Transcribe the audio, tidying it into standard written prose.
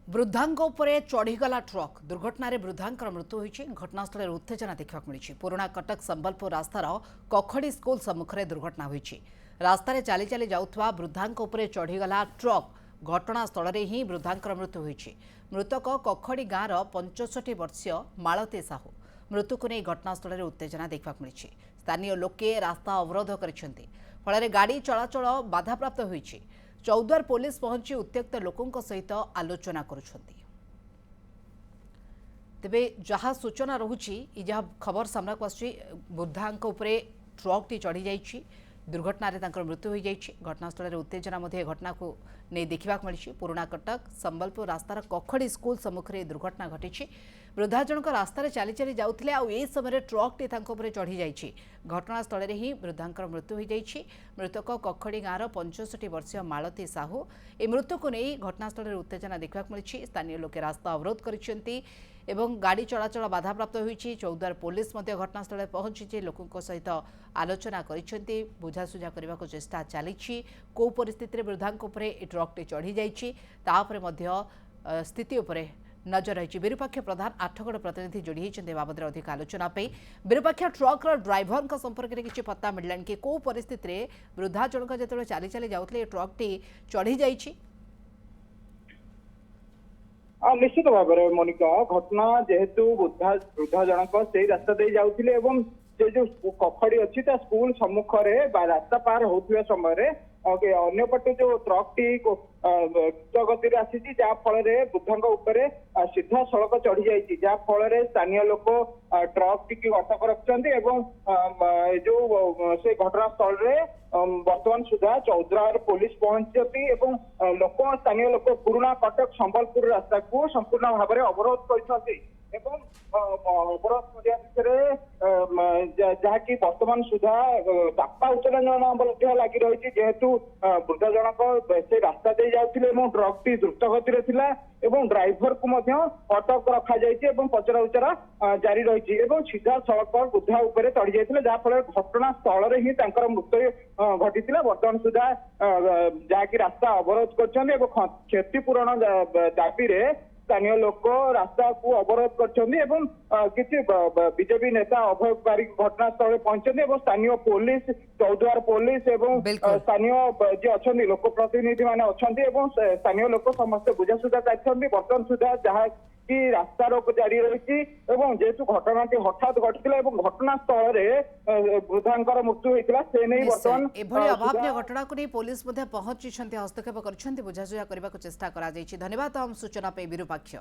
वृद्धांक उपरे चढ़ीगला ट्रक दुर्घटन में वृद्धांकर मृत्यु होती घटनास्थल उत्तेजना देखा मिली। पुराणा कटक संबलपुर रास्तार कखड़ी स्कूल सम्मुखें दुर्घटना होती। रास्तार चली चली जाउथवा वृद्धांक उपरे चढ़ीगला ट्रक घटनास्थल ही वृद्धांकर मृत्यु होती। मृतक कखड़ी गाँवर 65 वर्षीय मालती साहू। मृत्यु को नहीं घटनास्थल उत्तेजना देखा मिली। स्थानीय लोके रास्ता अवरोध कर गाड़ी चलाचल बाधाप्राप्त होती। चौद्वार पुलिस पहुंची उत्त्यक्त लोकों सहित आलोचना करुछंती। तेबे जहाँ सूचना रहुची जहाँ खबर सामना को आसी वृद्धांक उपरे ट्रक टी चढ़ी जाइछि। दुर्घटना रे तांकर मृत्यु हो जाइछि। घटनास्थल रे उत्तेजना मध्ये घटना को नहीं देखा मिली। पुराणा कटक संबलपुर रास्तार कखड़ी स्कूल सम्मुखें दुर्घटना घटी। वृद्धा जनक रास्तार चली चली जाउथिले आ एई समय ट्रक टी तांको उपरे चढ़ी जाइछि। घटनास्थल रे ही वृद्धांकर मृत्यु हो जाइछि। मृतक कखड़ी गाँवर 65 वर्षीय मालती साहू। ए मृत्यु को नहीं घटनास्थल उत्तेजना देखा मिली। स्थानीय लोके रास्ता अवरोध करिसेंती एवं गाड़ी चलाचल बाधाप्राप्त होईछि। चौद्वार पुलिस मध्य घटनास्थल पहुंची लोकों सहित आलोचना करिसेंती। बुझासुझा करने को चेष्टा चली। को परिस्थिति वृद्धांक उपरे ट्रक टी चढ़ी जाइछि तापरे मध्य स्थिति उपरे नजर रही। विरूपाक्ष प्रधान आठगड़ प्रतिनिधि जोड़ी होती बाबद अधिक आलोचना। विरूपाक्ष ट्रक ड्राइवर संपर्क में किसी पत्ता मिललानी कि कौ परिस्थिति वृद्धा जनक जो चली चली जाते ट्रक टी चढ़ी जाइछि। निश्चित भाव में मोनिका घटना जेहेतु वृद्धा जनक से रास्ता दे जाउथिले एवं से जो कखड़ी अच्छी स्कूल सम्मुखें रास्ता पार होता समय अन्य पटे जो ट्रक टी गति आसी फल वृद्धांक उपरे सीधा सड़क चढ़ी जाइए जहाँफल स्थानीय लोक ट्रक टी अटक रखिंट जो से घटनास्थल वर्तमान सुधा चौद्वार पुलिस पहुंचती लोक स्थानीय लोक पुराणा कटक संबलपुर रास्ता को संपूर्ण भाव में अवरोध कर अवरोध जहाँकि वर्तमान सुधा चापा उत्तोलन लगी रही जेहेतु वृद्धा जनक से रास्ता दे जाते ट्रक टी द्रुत गति थिला ड्राइवर को अटक रखा पचरा उचरा जारी रही सीधा सड़क वृद्धा उपरे चढ़ी जाते जहाँफल घटनास्थल ही मृत्यु घटी। वर्तमान सुधा जहाँकि रास्ता अवरोध कर क्षतिपूरण दाबी स्थानीय लोक रास्ता को अवरोध कर बीजेपी नेता अभय पारिक घटनास्थल पहुंचते स्थानीय पुलिस चौद्वार पुलिस स्थानीय जी अच्छा लोक प्रतिनिधि मैंने अच्छा स्थानीय लोक समस्त बुझासुझा चाहते बर्तमान सुधा जहाँ कि रास्ता रोक जारी रही जेहेतु घटना हठात घटी घटनास्थल वृद्धांकर मृत्यु होता से नहीं बर्तमान अभाव्य घटना को नहीं पुलिस पहुंची हस्तक्षेप कर बुझासुझा करने को चेष्टा कर। धन्यवाद सूचना विरूपाक्ष।